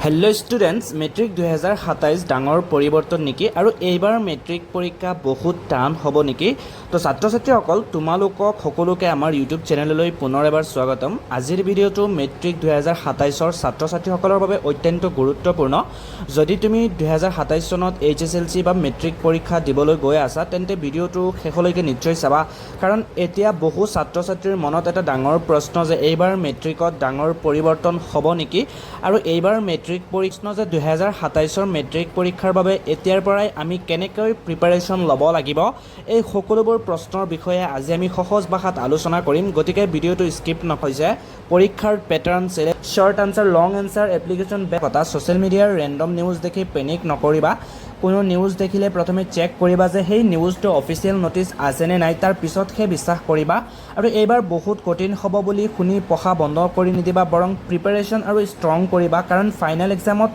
Hello' students, matric 2027 ডাঙৰ পৰিৱৰ্তন নেকি আৰু এইবাৰ মেট্ৰিক পৰীক্ষা বহুত টান হ'ব নেকি? তো ছাত্ৰ ছাত্ৰীসকল তোমালোকক সকলোকে আমাৰ ইউটিউব চেনেললৈ পুনৰ এবাৰ স্বাগতম। আজিৰ ভিডিঅ'টো মেট্ৰিক 2027ৰ ছাত্ৰ ছাত্ৰীসকলৰ বাবে অত্যন্ত গুৰুত্বপূৰ্ণ। যদি তুমি 2027 চনত HSLC বা মেট্ৰিক পৰীক্ষা দিবলৈ গৈ আছা তেন্তে ভিডিঅ'টো শেষলৈকে নিশ্চয় চাবা, কাৰণ এতিয়া বহু ছাত্ৰ ছাত্ৰীৰ মনত এটা ডাঙৰ প্ৰশ্ন যে এইবাৰ মেট্ৰিকত ডাঙৰ পৰিৱৰ্তন হ'ব নেকি আৰু এইবাৰ মেট্ৰিক পৰীক্ষা যে 2027ৰ মেট্ৰিক পৰীক্ষাৰ বাবে এতিয়াৰ পৰাই আমি কেনেকৈ প্ৰিপাৰেশ্যন ল'ব লাগিব, এই সকলোবোৰ প্ৰশ্নৰ বিষয়ে আজি আমি সহজ ভাষাত আলোচনা কৰিম। গতিকে ভিডিঅ'টো স্কিপ নকৰিছে। পৰীক্ষাৰ পেটাৰ্ণ, শ্বৰ্ট আনচাৰ, লং এনচাৰ, এপ্লিকেশ্যন বেক কথা, ছ'চিয়েল মিডিয়াৰ ৰেণ্ডম নিউজ দেখি পেনিক নকৰিবা। কোনো নিউজ দেখিলে প্ৰথমে চেক কৰিবা যে সেই নিউজটো অফিচিয়েল ন'টিছ আছেনে নাই, তাৰ পিছতহে বিশ্বাস কৰিবা। আৰু এইবাৰ বহুত কঠিন হ'ব বুলি শুনি পঢ়া বন্ধ কৰি নিদিবা, বৰং প্ৰিপাৰেশ্যন আৰু ষ্ট্ৰং কৰিবা, কাৰণ ফাইনেল এক্সামত